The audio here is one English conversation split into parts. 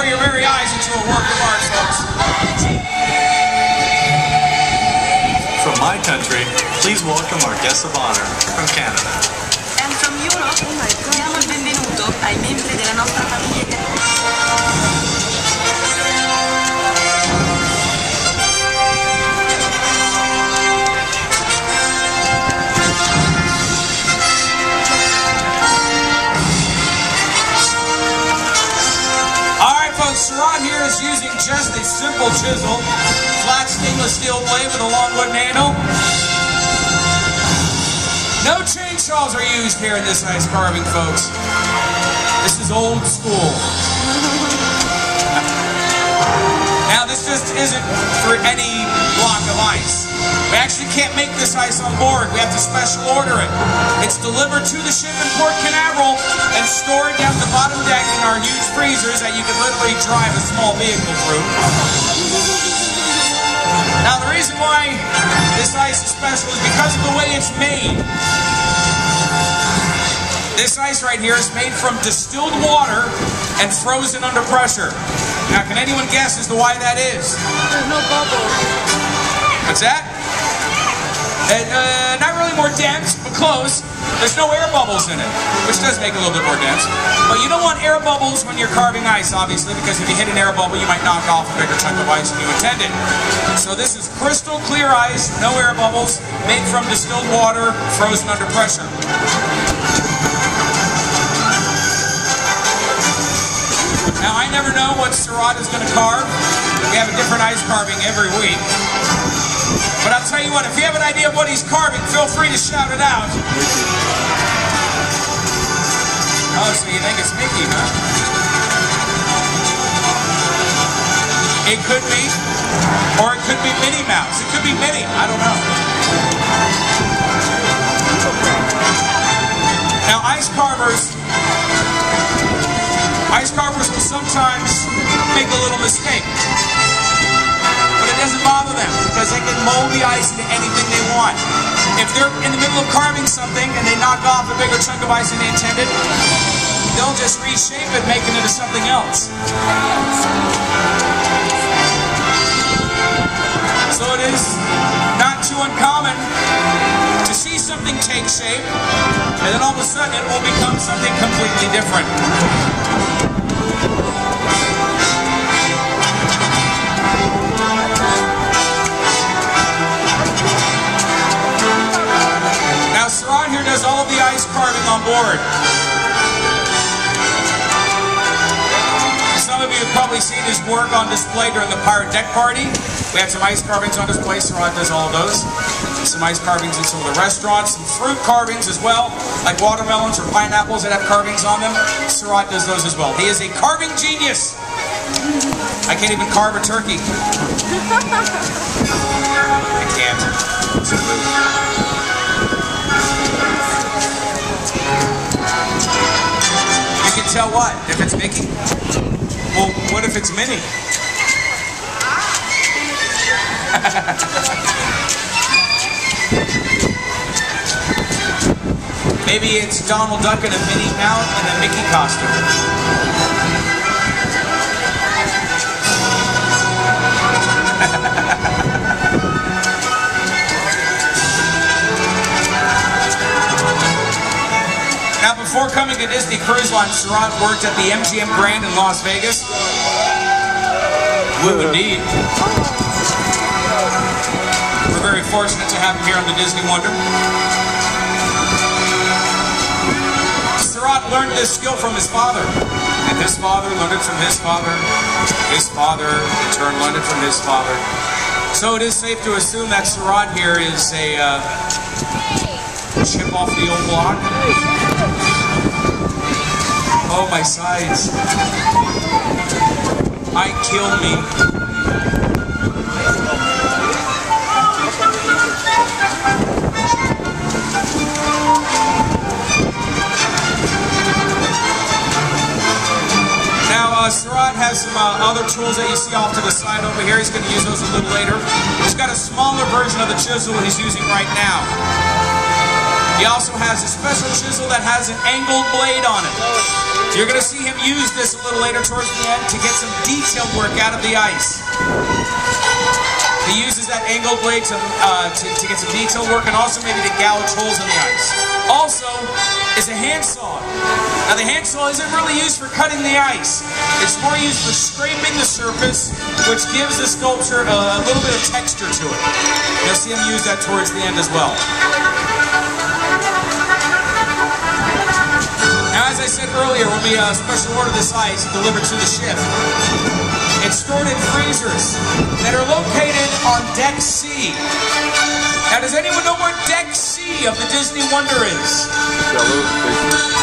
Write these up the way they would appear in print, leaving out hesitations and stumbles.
your very eyes into a work of art, folks. From my country, please welcome our guest of honor from Canada. And from Europe, diamo il benvenuto ai membri della nostra famiglia. Surratt here is using just a simple chisel, flat stainless steel blade with a long wooden handle. No chainsaws are used here in this ice carving, folks. This is old school. Now this just isn't for any block of ice. We actually can't make this ice on board. We have to special order it. It's delivered to the ship in Port Canaveral and stored down the bottom deck in our huge freezers that you can literally drive a small vehicle through. Now the reason why this ice is special is because of the way it's made. This ice right here is made from distilled water and frozen under pressure. Now can anyone guess as to why that is? There's no bubbles. What's that? Not really more dense, but close. There's no air bubbles in it, which does make it a little bit more dense. But you don't want air bubbles when you're carving ice, obviously, because if you hit an air bubble, you might knock off a bigger chunk of ice than you intended. So this is crystal clear ice, no air bubbles, made from distilled water, frozen under pressure. Now, I never know what Surratt is going to carve. We have a different ice carving every week. But I'll tell you what, if you have an idea of what he's carving, feel free to shout it out. Oh, so you think it's Mickey, huh? It could be. Or it could be Minnie Mouse. It could be Minnie. I don't know. Now, ice carvers will sometimes make a little mistake. But it doesn't bother them because they can mold the ice into anything they want. If they're in the middle of carving something and they knock off a bigger chunk of ice than they intended, they'll just reshape it, make it into something else. So it is not too uncommon to see something take shape and then all of a sudden it will become something completely different. Now Surratt here does all of the ice carving on board. Some of you have probably seen his work on display during the Pirate Deck Party. We had some ice carvings on display. Surratt does all of those. Some ice carvings in some of the restaurants. Some fruit carvings as well, like watermelons or pineapples that have carvings on them. Surratt does those as well. He is a carving genius. I can't even carve a turkey. I can't. It's a move. You can tell what? If it's Mickey? Well, what if it's Minnie? Maybe it's Donald Duck in a Minnie Mouse and a Mickey costume. Now, before coming to Disney Cruise Line, Surratt worked at the MGM Grand in Las Vegas. Woo, indeed. We're very fortunate to have him here on the Disney Wonder. Surratt learned this skill from his father, and his father learned it from his father. His father, in turn, learned it from his father. So it is safe to assume that Surratt here is a chip off the old block. Oh, my sides. I kill me. Now, Surratt has some other tools that you see off to the side over here. He's going to use those a little later. He's got a smaller version of the chisel he's using right now. He also has a special chisel that has an angled blade on it. You're going to see him use this a little later towards the end to get some detail work out of the ice. He uses that angled blade to get some detail work and also maybe to gouge holes in the ice. Also, is a handsaw. Now the handsaw isn't really used for cutting the ice. It's more used for scraping the surface, which gives the sculpture a little bit of texture to it. You'll see him use that towards the end as well. Now, as I said earlier, will be a special order this ice delivered to the ship. It's stored in freezers that are located on Deck C. Now, does anyone know where Deck C of the Disney Wonder is?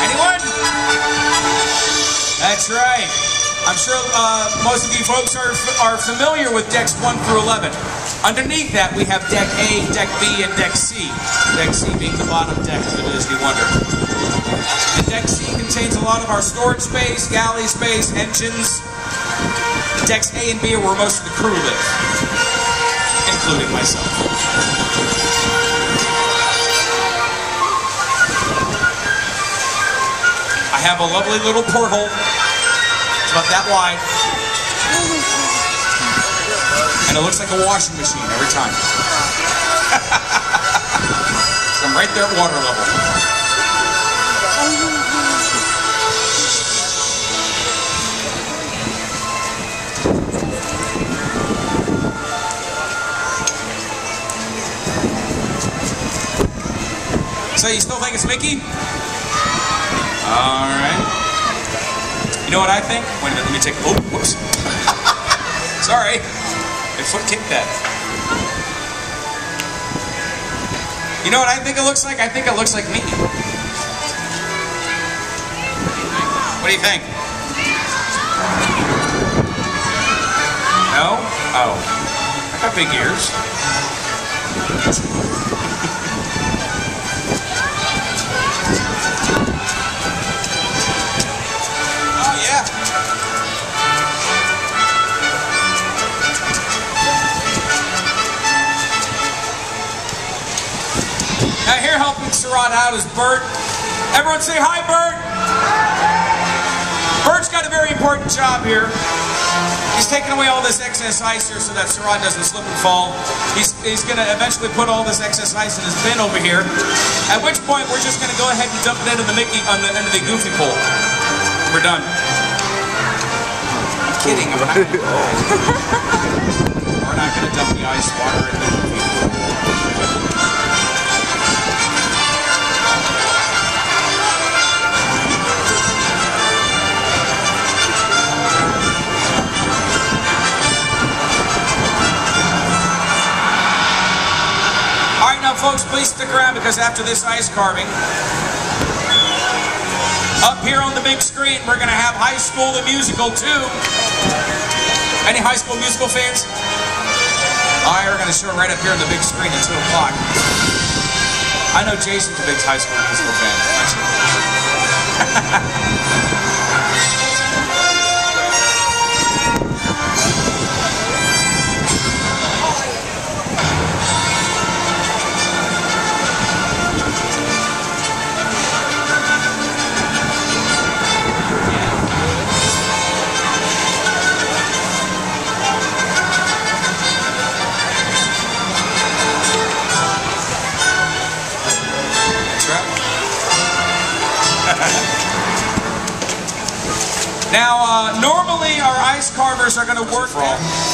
Anyone? That's right. I'm sure most of you folks are familiar with decks 1 through 11. Underneath that, we have Deck A, Deck B, and Deck C. Deck C being the bottom deck of the Disney Wonder. And Deck C contains a lot of our storage space, galley space, engines. Decks A and B are where most of the crew live, including myself. I have a lovely little porthole. It's about that wide. And it looks like a washing machine every time. So I'm right there at water level. So you still think it's Mickey? Alright. You know what I think? Wait a minute, let me take... Oh, whoops. Sorry. My foot kicked that. You know what I think it looks like? I think it looks like Mickey. What do you think? No? Oh. I got big ears. Now here helping Surratt out is Bert. Everyone say hi, Bert. Bert's got a very important job here. He's taking away all this excess ice here so that Surratt doesn't slip and fall. He's going to eventually put all this excess ice in his bin over here. At which point we're just going to go ahead and dump it into the into the Goofy pool. We're done. I'm kidding. We're not going to dump the ice water in the Goofy pool. Folks, please stick around because after this ice carving, up here on the big screen, we're going to have High School the Musical 2. Any High School Musical fans? We're going to show it right up here on the big screen at 2 o'clock. I know Jason's a big High School Musical fan, aren't you? Now, normally our ice carvers are going to work.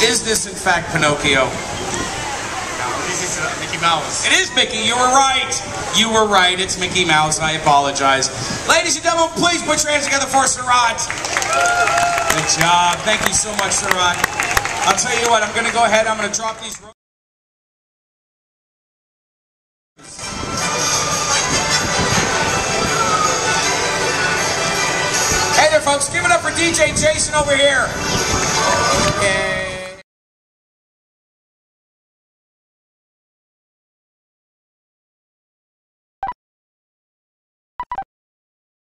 Is this in fact Pinocchio? No, this is Mickey Mouse. It is Mickey. You were right. You were right. It's Mickey Mouse. I apologize. Ladies and gentlemen, please put your hands together for Surratt. Good job. Thank you so much, Surratt. I'll tell you what. I'm going to go ahead. I'm going to drop these. Hey there, folks. Give it up for DJ Jason over here. Yeah.